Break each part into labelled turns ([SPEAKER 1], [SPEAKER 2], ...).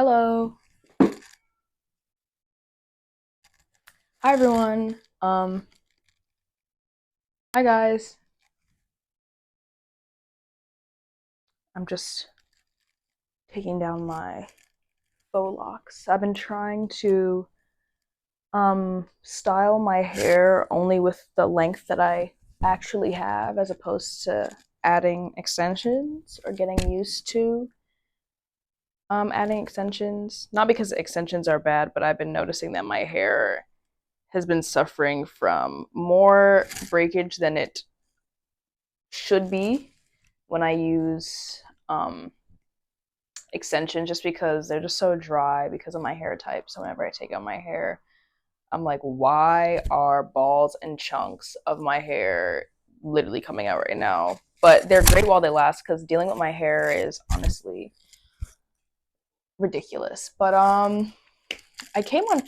[SPEAKER 1] Hello. Hi everyone. Hi guys. I'm just taking down my faux locks. I've been trying to style my hair only with the length that I actually have as opposed to adding extensions or getting used to adding extensions. Not because extensions are bad, but I've been noticing that my hair has been suffering from more breakage than it should be when I use extensions, just because they're just so dry because of my hair type. So whenever I take out my hair, I'm like, why are balls and chunks of my hair literally coming out right now? But they're great while they last because dealing with my hair is honestly ridiculous. But I came on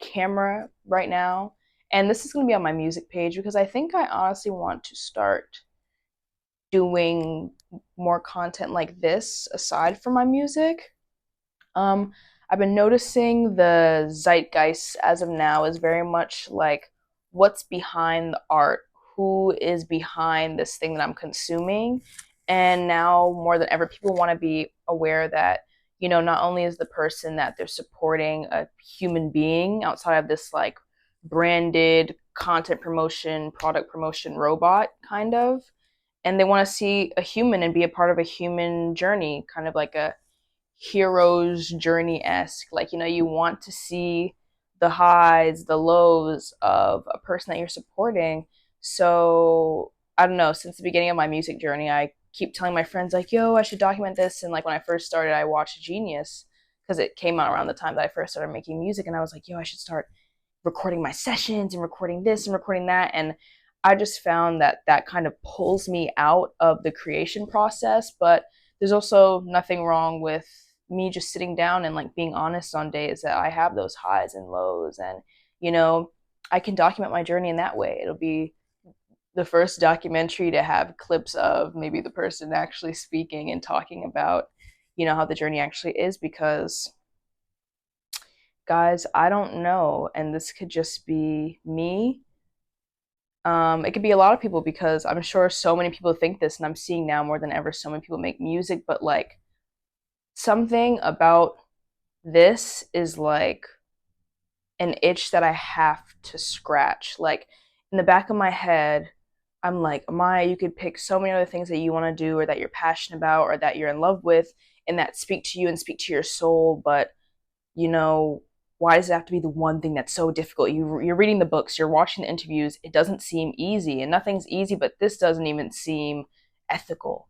[SPEAKER 1] camera right now, and this is going to be on my music page because I think I honestly want to start doing more content like this aside from my music. Um, I've been noticing the zeitgeist as of now is very much like what's behind the art, who is behind this thing that I'm consuming. And now more than ever, people want to be aware that, not only is the person that they're supporting a human being outside of this like branded content promotion, product promotion robot kind of, and they want to see a human and be a part of a human journey, kind of like a hero's journey esque. Like, you want to see the highs, the lows of a person that you're supporting. So, I don't know, since the beginning of my music journey, I keep telling my friends, like, yo, I should document this. And like when I first started, I watched Genius because it came out around the time that I first started making music. And I was like, yo, I should start recording my sessions and recording this and recording that. And I just found that that kind of pulls me out of the creation process. But there's also nothing wrong with me just sitting down and like being honest on days that I have those highs and lows. And, you know, I can document my journey in that way. It'll be the first documentary to have clips of maybe the person actually speaking and talking about, how the journey actually is. Because guys, I don't know, and this could just be me. It could be a lot of people because I'm sure so many people think this, and I'm seeing now more than ever so many people make music, but like something about this is like an itch that I have to scratch. Like in the back of my head, I'm like, Maya, you could pick so many other things that you want to do or that you're passionate about or that you're in love with and that speak to you and speak to your soul, but you know, why does it have to be the one thing that's so difficult? You're reading the books, you're watching the interviews. It doesn't seem easy, and nothing's easy. But this doesn't even seem ethical.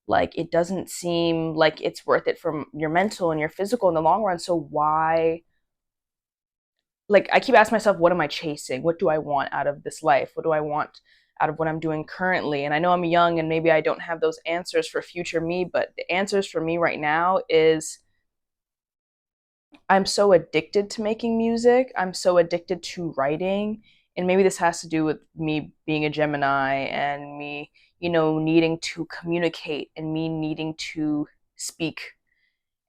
[SPEAKER 1] Like it doesn't seem like it's worth it from your mental and your physical in the long run. So why? Like I keep asking myself, what am I chasing? What do I want out of this life? What do I want out of what I'm doing currently? And I know I'm young, and maybe I don't have those answers for future me. But the answers for me right now is I'm so addicted to making music. I'm so addicted to writing. And maybe this has to do with me being a Gemini and me, needing to communicate and me needing to speak.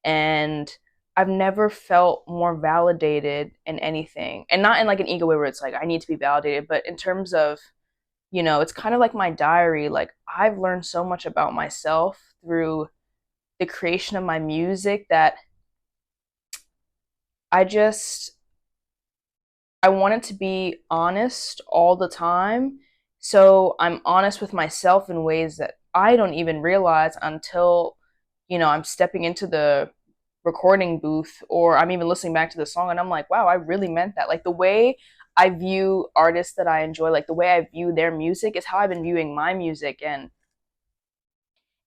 [SPEAKER 1] And I've never felt more validated in anything. And not in like an ego way where it's like I need to be validated, but in terms of, it's kind of like my diary. Like I've learned so much about myself through the creation of my music that I just I want it to be honest all the time. So I'm honest with myself in ways that I don't even realize until, I'm stepping into the recording booth or I'm even listening back to the song and I'm like, wow, I really meant that. Like the way I view artists that I enjoy, like the way I view their music is how I've been viewing my music. And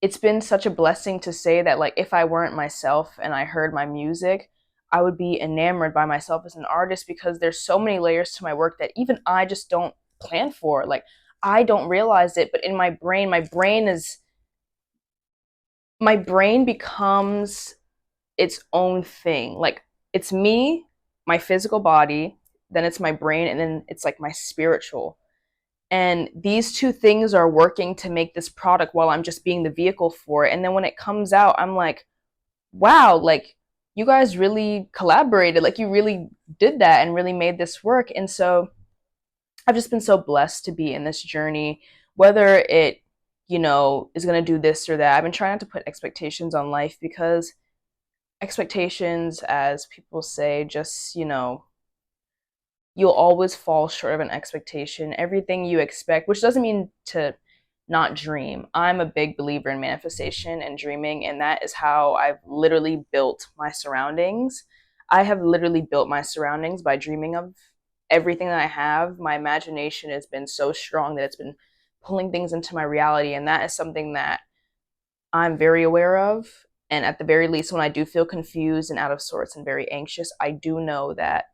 [SPEAKER 1] it's been such a blessing to say that like if I weren't myself and I heard my music, I would be enamored by myself as an artist because there's so many layers to my work that even I just don't plan for. Like I don't realize it, but in my brain becomes its own thing. Like it's me, my physical body, then it's my brain, and then it's like my spiritual. And these two things are working to make this product while I'm just being the vehicle for it. And then when it comes out, I'm like, wow, like you guys really collaborated. Like, you really did that and really made this work. And so I've just been so blessed to be in this journey, whether it, is going to do this or that. I've been trying not to put expectations on life, because expectations, as people say, just, you'll always fall short of an expectation. Everything you expect, which doesn't mean to not dream. I'm a big believer in manifestation and dreaming, and that is how I've literally built my surroundings. I have literally built my surroundings by dreaming of everything that I have. My imagination has been so strong that it's been pulling things into my reality, and that is something that I'm very aware of. And at the very least, when I do feel confused and out of sorts and very anxious, I do know that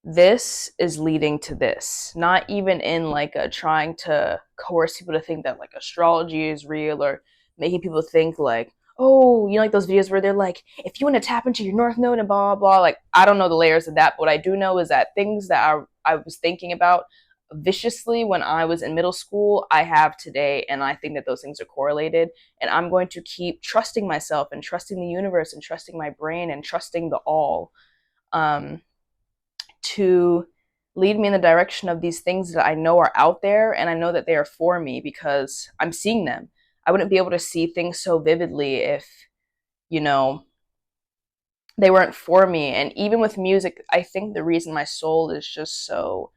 [SPEAKER 1] this is leading to this. Not even in like a trying to coerce people to think that like astrology is real, or making people think like, oh, like those videos where they're like, if you want to tap into your north node and blah blah blah. Like, I don't know the layers of that, but what I do know is that things that I was thinking about viciously when I was in middle school, I have today, and I think that those things are correlated. And I'm going to keep trusting myself and trusting the universe and trusting my brain and trusting the all. Um, to lead me in the direction of these things that I know are out there, and I know that they are for me because I'm seeing them. I wouldn't be able to see things so vividly if, you know, they weren't for me. And even with music, I think the reason my soul is just so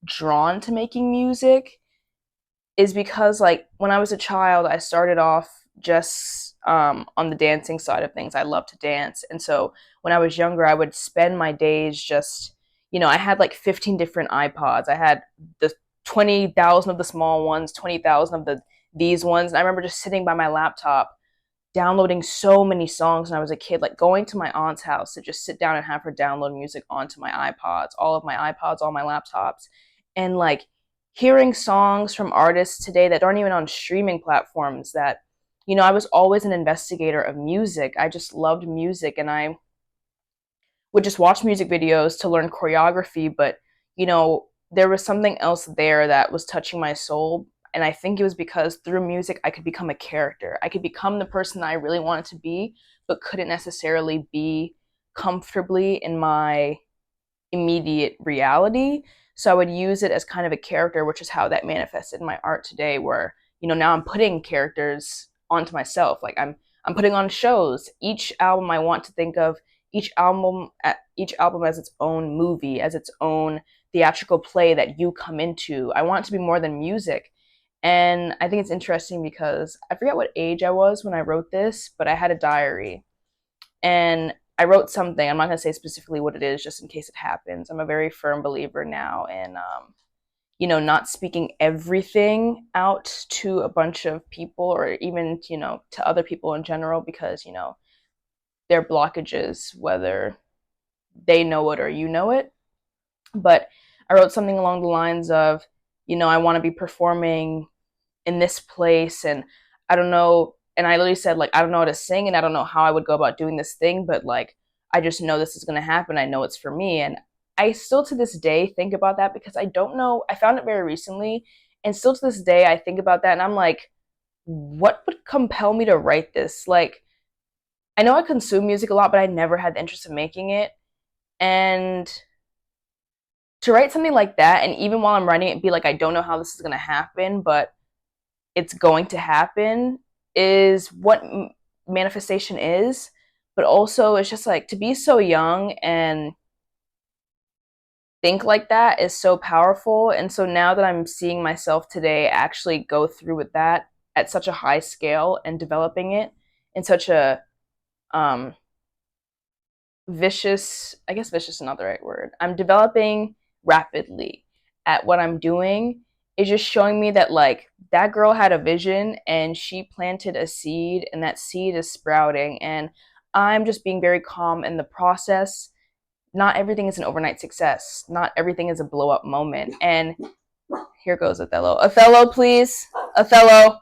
[SPEAKER 1] drawn to making music is because, like, when I was a child, I started off just on the dancing side of things. I love to dance. And so when I was younger, I would spend my days just, I had like 15 different iPods. I had the 20,000 of the small ones, 20,000 of these ones. And I remember just sitting by my laptop downloading so many songs when I was a kid, like going to my aunt's house to just sit down and have her download music onto my iPods, all of my iPods, all my laptops, and like hearing songs from artists today that aren't even on streaming platforms. That, I was always an investigator of music. I just loved music, and I would just watch music videos to learn choreography, but there was something else there that was touching my soul. And I think it was because through music I could become a character. I could become the person that I really wanted to be, but couldn't necessarily be comfortably in my immediate reality. So I would use it as kind of a character, which is how that manifested in my art today, where, now I'm putting characters onto myself. Like, I'm putting on shows. Each album I want to think of each album as its own movie, as its own theatrical play that you come into. I want it to be more than music. And I think it's interesting because I forget what age I was when I wrote this, but I had a diary, and I wrote something. I'm not going to say specifically what it is, just in case it happens. I'm a very firm believer now in, not speaking everything out to a bunch of people, or even, to other people in general, because, their blockages, whether they know it or you know it. But I wrote something along the lines of, I want to be performing in this place, and I don't know. And I literally said, like, I don't know how to sing, and I don't know how I would go about doing this thing, but like, I just know this is going to happen. I know it's for me. And I still to this day think about that, because I don't know. I found it very recently, and still to this day, I think about that, and I'm like, what would compel me to write this? Like, I know I consume music a lot, but I never had the interest of making it. And to write something like that, and even while I'm writing it, be like, I don't know how this is going to happen, but it's going to happen, is what manifestation is. But also, it's just like, to be so young and think like that is so powerful. And so now that I'm seeing myself today actually go through with that at such a high scale, and developing it in such a um vicious, I guess vicious is not the right word, I'm developing rapidly at what I'm doing, is just showing me that, like, that girl had a vision and she planted a seed, and that seed is sprouting, and I'm just being very calm in the process. Not everything is an overnight success. Not everything is a blow up moment. And here goes Othello. Othello, please. Othello.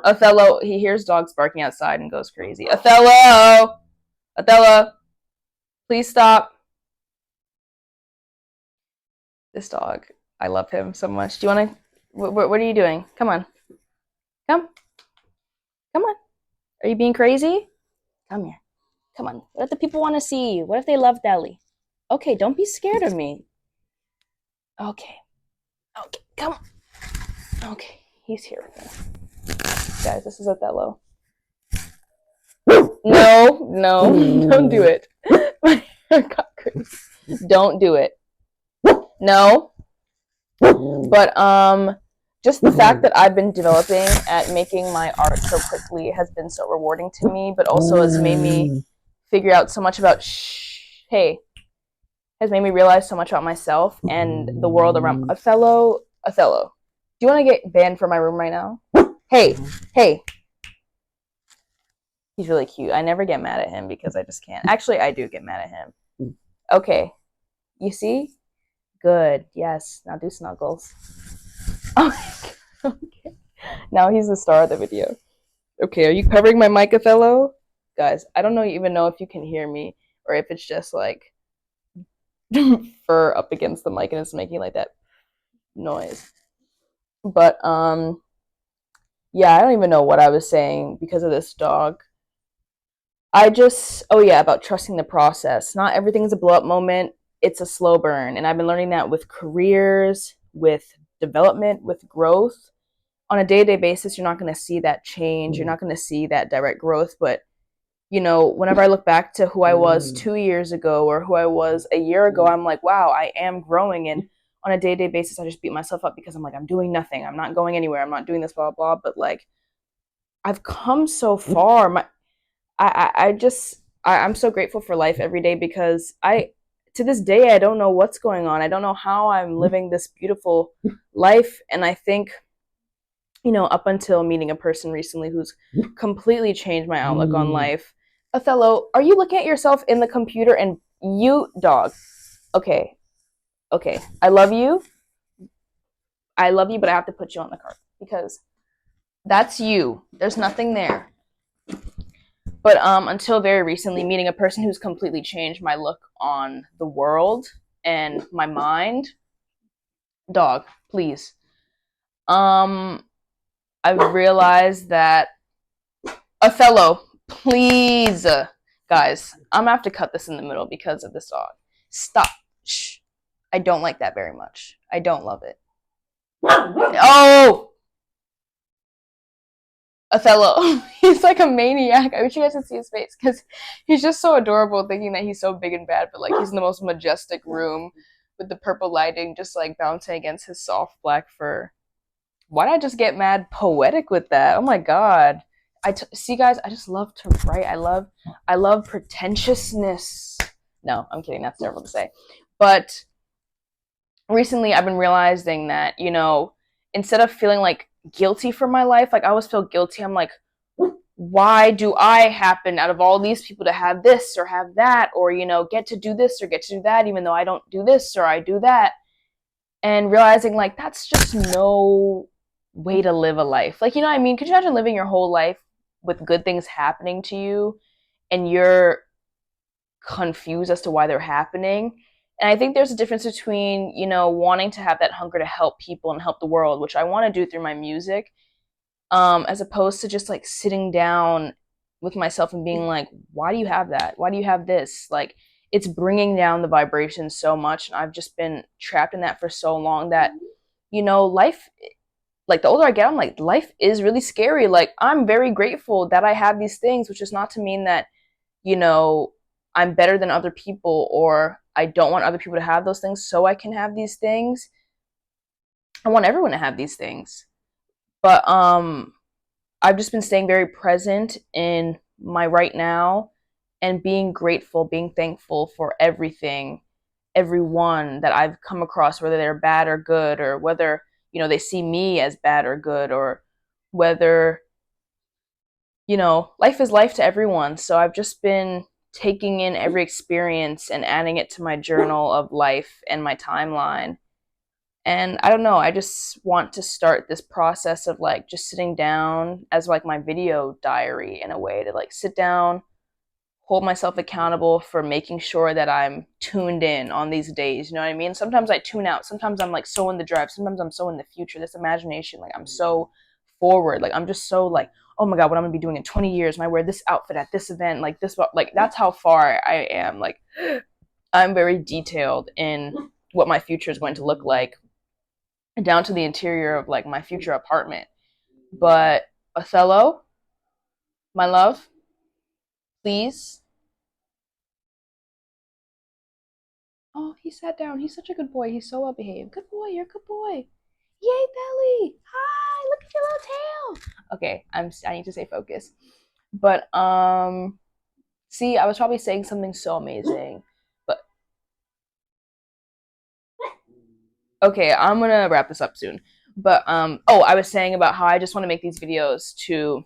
[SPEAKER 1] Othello. He hears dogs barking outside and goes crazy. Othello. Othello. Please stop. This dog. I love him so much. Do you want to? What are you doing? Come on. Come. Come on. Are you being crazy? Come here. Come on. What if the people want to see you? What if they love Deli? Okay, don't be scared of me. Okay. Okay, come on. Okay, he's here with me. Guys, this is Othello. No, no, don't do it. My hair got crazy. Don't do it. No. But just the fact that I've been developing at making my art so quickly has been so rewarding to me, but also has made me figure out so much about has made me realize so much about myself and the world around Othello. Do you want to get banned from my room right now? Hey. He's really cute. I never get mad at him because I just can't. Actually, I do get mad at him. Okay. You see? Good. Yes. Now do snuggles. Oh, okay. Now he's the star of the video. Okay, are you covering my mic, Othello? Guys, I don't even know if you can hear me or if it's just like fur up against the mic and it's making like that noise. But yeah, I don't even know what I was saying because of this dog. About trusting the process. Not everything's a blow up moment. It's a slow burn. And I've been learning that with careers, with development, with growth. On a day-to-day basis, you're not going to see that change. You're not going to see that direct growth. But, whenever I look back to who I was 2 years ago or who I was a year ago, I'm like, wow, I am growing. And on a day-to-day basis, I just beat myself up because I'm like, I'm doing nothing. I'm not going anywhere. I'm not doing this, blah, blah, blah. But like, I've come so far. I'm so grateful for life every day because to this day, I don't know what's going on. I don't know how I'm living this beautiful life. And I think, up until meeting a person recently who's completely changed my outlook on life. Othello, are you looking at yourself in the computer and dog? Okay. I love you, but I have to put you on the card because that's you. There's nothing there. But until very recently, meeting a person who's completely changed my look on the world and my mind. Dog, please. I've realized that Othello, please, guys, I'm gonna have to cut this in the middle because of this dog. Stop. Shh. I don't like that very much. I don't love it. Oh! Othello, he's like a maniac. I wish you guys could see his face because he's just so adorable thinking that he's so big and bad, but like he's in the most majestic room with the purple lighting just like bouncing against his soft black fur. Why did I just get mad poetic with that? Oh my god. See guys, I just love to write. I love pretentiousness. No, I'm kidding. That's terrible to say. But recently I've been realizing that, instead of feeling like guilty for my life, like I always feel guilty. I'm like, why do I happen out of all these people to have this or have that or, get to do this or get to do that, even though I don't do this or I do that. And realizing like, that's just no way to live a life. Like, you know what I mean? Could you imagine living your whole life with good things happening to you and you're confused as to why they're happening? And I think there's a difference between, wanting to have that hunger to help people and help the world, which I want to do through my music, as opposed to just like sitting down with myself and being like, why do you have that? Why do you have this? Like, it's bringing down the vibration so much. And I've just been trapped in that for so long that, life, like the older I get, I'm like, life is really scary. Like, I'm very grateful that I have these things, which is not to mean that, I'm better than other people or I don't want other people to have those things so I can have these things. I want everyone to have these things. But I've just been staying very present in my right now and being grateful, being thankful for everything, everyone that I've come across, whether they're bad or good, or whether, they see me as bad or good, or whether, life is life to everyone. So I've just been taking in every experience and adding it to my journal of life and my timeline. And I don't know, I just want to start this process of like just sitting down as like my video diary in a way to like sit down, hold myself accountable for making sure that I'm tuned in on these days. You know what I mean? Sometimes I tune out. Sometimes I'm like so in the drive. Sometimes I'm so in the future, this imagination. Like I'm so forward. Like I'm just so like, oh my god, what I'm gonna be doing in 20 years when I wear this outfit at this event, like this, like that's how far I am. Like I'm very detailed in what my future is going to look like, down to the interior of like my future apartment. But Othello, my love, please. Oh, he sat down. He's such a good boy. He's so well behaved. Good boy. You're a good boy. Yay, Belly! Hi, look at your little tail. Okay, I need to stay focused. But see, I was probably saying something so amazing. But okay, I'm gonna wrap this up soon. But oh, I was saying about how I just want to make these videos to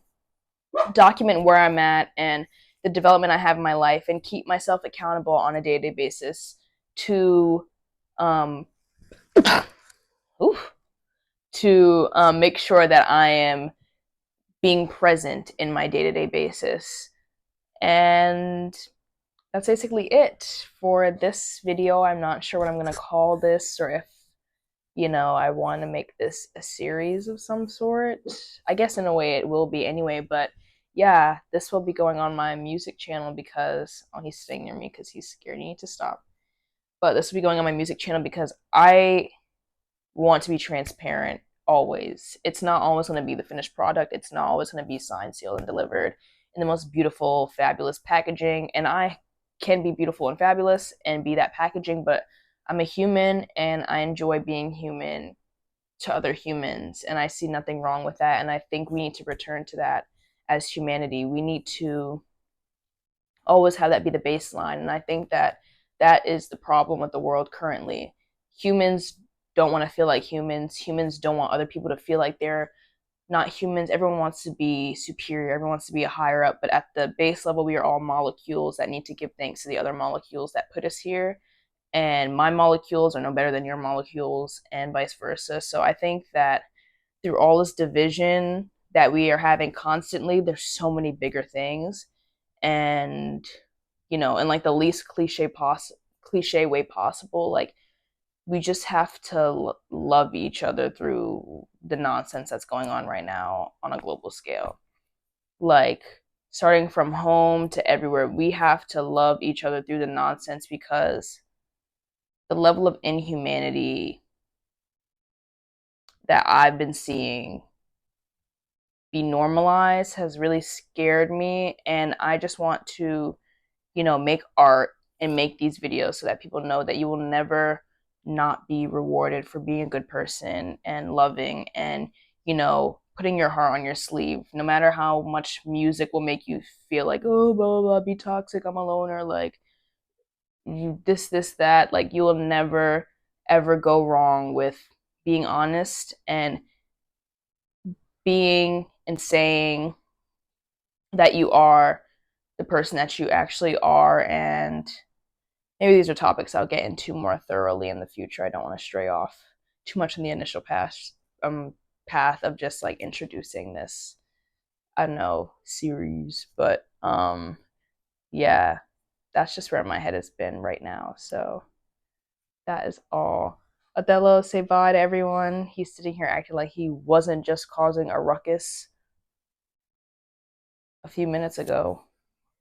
[SPEAKER 1] document where I'm at and the development I have in my life and keep myself accountable on a day-to-day basis to um oof, to make sure that I am being present in my day-to-day basis. And that's basically it for this video. I'm not sure what I'm going to call this, or if, you know, I want to make this a series of some sort. I guess in a way it will be anyway, but yeah, this will be going on my music channel because, oh, he's staying near me because he's scared. You need to stop. But this will be going on my music channel because I want to be transparent always. It's not always going to be the finished product. It's not always going to be signed, sealed, and delivered in the most beautiful, fabulous packaging. And I can be beautiful and fabulous and be that packaging, but I'm a human and I enjoy being human to other humans. And I see nothing wrong with that. And I think we need to return to that as humanity. We need to always have that be the baseline. And I think that that is the problem with the world currently. Humans don't want to feel like humans. Humans don't want other people to feel like they're not humans. Everyone wants to be superior. Everyone wants to be a higher up. But at the base level, we are all molecules that need to give thanks to the other molecules that put us here. And my molecules are no better than your molecules, and vice versa. So I think that through all this division that we are having constantly, there's so many bigger things. And you know, in like the least cliche way possible, like we just have to love each other through the nonsense that's going on right now on a global scale. Like starting from home to everywhere, we have to love each other through the nonsense because the level of inhumanity that I've been seeing be normalized has really scared me. And I just want to, you know, make art and make these videos so that people know that you will never not be rewarded for being a good person and loving and, you know, putting your heart on your sleeve. No matter how much music will make you feel like, oh, blah, blah, blah, be toxic, I'm a loner, like, you, this, that, like, you will never, ever go wrong with being honest and being and saying that you are the person that you actually are. And maybe these are topics I'll get into more thoroughly in the future. I don't want to stray off too much in the initial path of just like introducing this, I don't know, series. But yeah, that's just where my head has been right now. So that is all. Othello, say bye to everyone. He's sitting here acting like he wasn't just causing a ruckus a few minutes ago.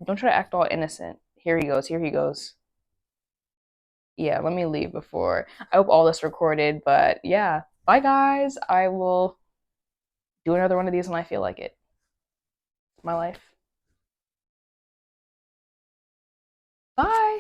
[SPEAKER 1] Don't try to act all innocent. Here he goes. Here he goes. Yeah, let me leave before. I hope all this recorded, but yeah. Bye, guys. I will do another one of these when I feel like it. It's my life. Bye.